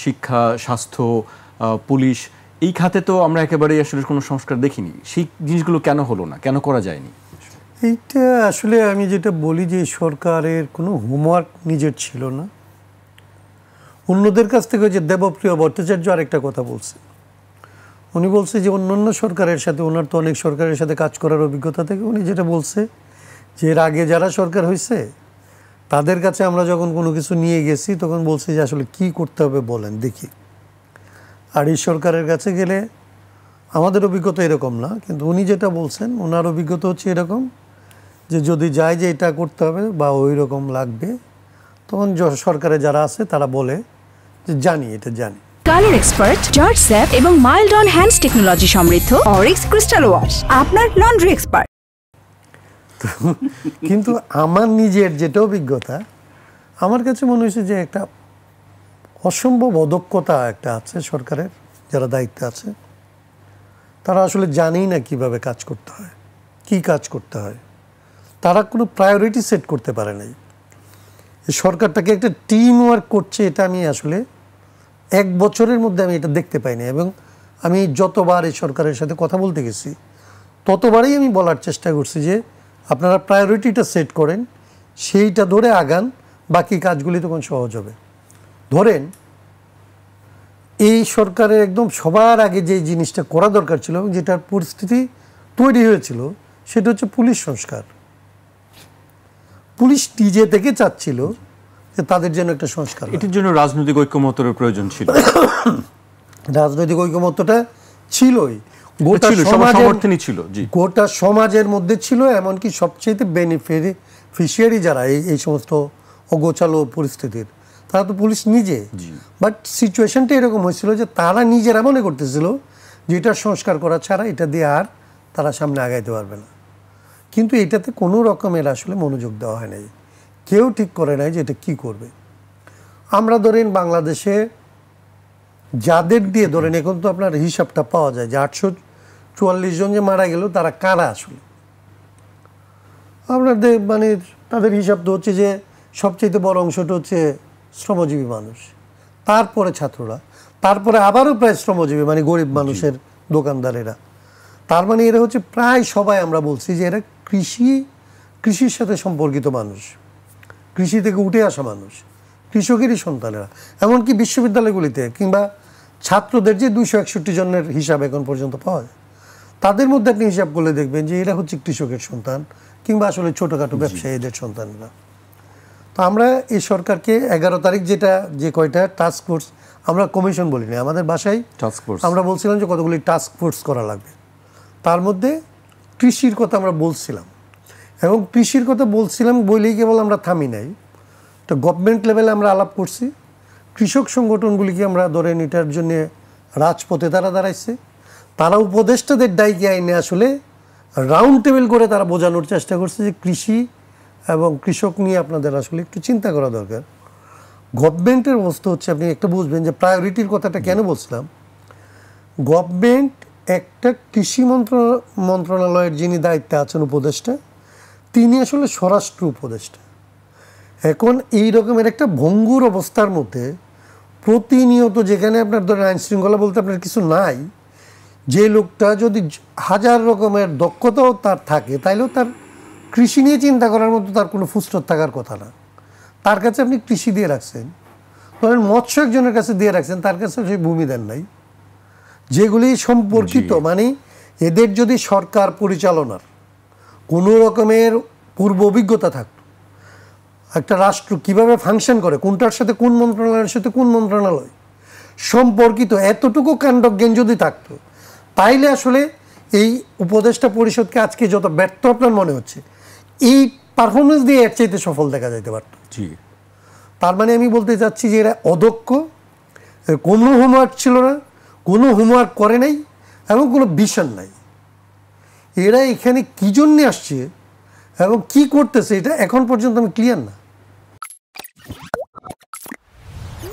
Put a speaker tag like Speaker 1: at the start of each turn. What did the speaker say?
Speaker 1: শিক্ষা, স্বাস্থ্য, পুলিশ এই খাতে তো আমরা একেবারেই আসলে কোনো সংস্কার দেখিনি। সেই জিনিসগুলো কেন হলো না, কেন করা যায়নি?
Speaker 2: এইটা আসলে আমি যেটা বলি যে সরকারের কোনো হোমওয়ার্ক নিজের ছিল না। অন্যদের কাছ থেকে যে দেবপ্রিয় ভট্টাচার্য আরেকটা কথা বলছে, উনি বলছে যে অন্যান্য সরকারের সাথে, ওনার তো অনেক সরকারের সাথে কাজ করার অভিজ্ঞতা থেকে উনি যেটা বলছে যে এর আগে যারা সরকার হয়েছে তাদের কাছে আমরা যখন কোনো কিছু নিয়ে গেছি তখন বলছে যে আসলে কি করতে হবে বলেন দেখি। আর এই সরকারের কাছে গেলে আমাদের অভিজ্ঞতা এরকম না, কিন্তু উনি যেটা বলছেন ওনার অভিজ্ঞতা হচ্ছে এরকম যে যদি যায় যে এটা করতে হবে বা ওই রকম লাগবে, তখন সরকারে যারা আছে তারা বলে যে জানি, এটা জানি।
Speaker 3: কালার এক্সপার্ট, জর্জ স্যাপ এবং মাইল্ড অন হ্যান্ডস টেকনোলজি সমৃদ্ধ অরিক্স ক্রিস্টাল ওয়াশ আপনার লন্ড্রি এক্সপার্ট।
Speaker 2: কিন্তু আমার নিজের যেটা অভিজ্ঞতা, আমার কাছে মনে হয়েছে যে একটা অসম্ভব অদক্ষতা একটা আছে সরকারের, যারা দায়িত্বে আছে তারা আসলে জানেই না কিভাবে কাজ করতে হয়, কি কাজ করতে হয়। তারা কোনো প্রায়োরিটি সেট করতে পারে নাই। সরকারটাকে একটা টিম ওয়ার্ক করছে, এটা আমি আসলে এক বছরের মধ্যে আমি এটা দেখতে পাইনি। এবং আমি যতবার এই সরকারের সাথে কথা বলতে গেছি ততবারই আমি বলার চেষ্টা করছি যে আপনারা প্রায়োরিটিটা সেট করেন, সেইটা ধরে আগান, বাকি কাজগুলি তখন সহজ হবে। ধরেন এই সরকারের একদম সবার আগে যে জিনিসটা করা দরকার ছিল এবং যেটার পরিস্থিতি তৈরি হয়েছিল সেটা হচ্ছে পুলিশ সংস্কার। পুলিশ নিজে থেকে চাচ্ছিল যে তাদের জন্য একটা সংস্কার,
Speaker 1: এটির জন্য রাজনৈতিক ঐক্যমত্যের প্রয়োজন ছিল।
Speaker 2: রাজনৈতিক ঐক্যমত্যটা ছিলই, গোটা সমাজের মধ্যে ছিল। এমনকি সবচেয়ে বেনিফিশিয়ারি যারা এই সমস্ত অগোছালো পরিস্থিতির, তারা তো পুলিশ নিজে। বাট সিচুয়েশনটা এরকম হয়েছিল যে তারা নিজেরা মনে করতেছিল যে এটার সংস্কার করা ছাড়া এটা দিয়ে আর তারা সামনে আগাইতে পারবে না। কিন্তু এটাতে কোনো রকমের আসলে মনোযোগ দেওয়া হয় নাই, কেউ ঠিক করে নাই যে এটা কী করবে। আমরা ধরেন বাংলাদেশে যাদের দিয়ে ধরেন এখন তো আপনার হিসাবটা পাওয়া যায় যে 844 জন যে মারা গেল তারা কারা আসলে। আপনাদের মানে তাদের হিসাব তো হচ্ছে যে সবচেয়ে বড় অংশটা হচ্ছে শ্রমজীবী মানুষ, তারপরে ছাত্ররা, তারপরে আবারও প্রায় শ্রমজীবী মানে গরিব মানুষের দোকানদারেরা। তার মানে এরা হচ্ছে প্রায় সবাই আমরা বলছি যে এরা কৃষির সাথে সম্পর্কিত মানুষ, কৃষি থেকে উঠে আসা মানুষ, কৃষকেরই সন্তানেরা। এমনকি বিশ্ববিদ্যালয়গুলিতে কিংবা ছাত্রদের যে 261 জনের হিসাব এখন পর্যন্ত পাওয়া যায়, তাদের মধ্যে আপনি হিসাব করলে দেখবেন যে এরা হচ্ছে কৃষকের সন্তান কিংবা আসলে ছোটোখাটো ব্যবসায়ীদের সন্তানরা। তো আমরা এই সরকারকে 11 তারিখ যেটা যে কয়টা টাস্ক ফোর্স, আমরা কমিশন বলিনি, আমাদের বাসায় আমরা বলছিলাম যে কতগুলি টাস্ক ফোর্স করা লাগবে। তার মধ্যে কৃষির কথা আমরা বলছিলাম, এবং কৃষির কথা বলছিলাম বলেই কেবল আমরা থামি নাই, তো গভর্নমেন্ট লেভেলে আমরা আলাপ করছি। কৃষক সংগঠনগুলিকে আমরা ধরেন এটার জন্য রাজপথে তারা দাঁড়াইছে, তারা উপদেষ্টাদের ডাইকে আইনে আসলে রাউন্ড টেবিল করে তারা বোঝানোর চেষ্টা করছে যে কৃষি এবং কৃষক নিয়ে আপনাদের আসলে একটু চিন্তা করা দরকার। গভর্নমেন্টের অবস্থা হচ্ছে, আপনি একটা বুঝবেন যে প্রায়োরিটির কথাটা কেন বলছিলাম। গভর্নমেন্ট একটা কৃষি মন্ত্রণালয়ের যিনি দায়িত্বে আছেন উপদেষ্টা, তিনি আসলে স্বরাষ্ট্র উপদেষ্টা। এখন এই রকমের একটা ভঙ্গুর অবস্থার মধ্যে প্রতিনিয়ত যেখানে আপনার ধরেন আইন শৃঙ্খলা বলতে আপনার কিছু নাই, যে লোকটা যদি হাজার রকমের দক্ষতাও তার থাকে তাইলেও তার কৃষি নিয়ে চিন্তা করার মতো তার কোনো ফুসরত থাকার কথা না। তার কাছে আপনি কৃষি দিয়ে রাখছেন, ধরেন মৎস্য একজনের কাছে দিয়ে রাখছেন, তার কাছে সেই ভূমি দেন নাই, যেগুলি সম্পর্কিত। মানে এদের যদি সরকার পরিচালনার কোনো রকমের পূর্ব অভিজ্ঞতা থাকতো, একটা রাষ্ট্র কিভাবে ফাংশন করে, কোনটার সাথে কোন মন্ত্রণালয়ের সাথে কোন মন্ত্রণালয় সম্পর্কিত, এতটুকু কাণ্ডজ্ঞান যদি থাকতো, তাইলে আসলে এই উপদেষ্টা পরিষদকে আজকে যত ব্যর্থ আপনার মনে হচ্ছে, এই পারফরমেন্স দিয়ে এর চাইতে সফল দেখা যাইতে পারত। তার মানে আমি বলতে চাচ্ছি যে এরা অদক্ষ, কোনো হোমওয়ার্ক ছিল না, কোনো হোমওয়ার্ক করে নাই এবং কোনো ভিশন নাই। এরা এখানে কী জন্যে আসছে এবং কি করতেছে এটা এখন পর্যন্ত আমি ক্লিয়ার না।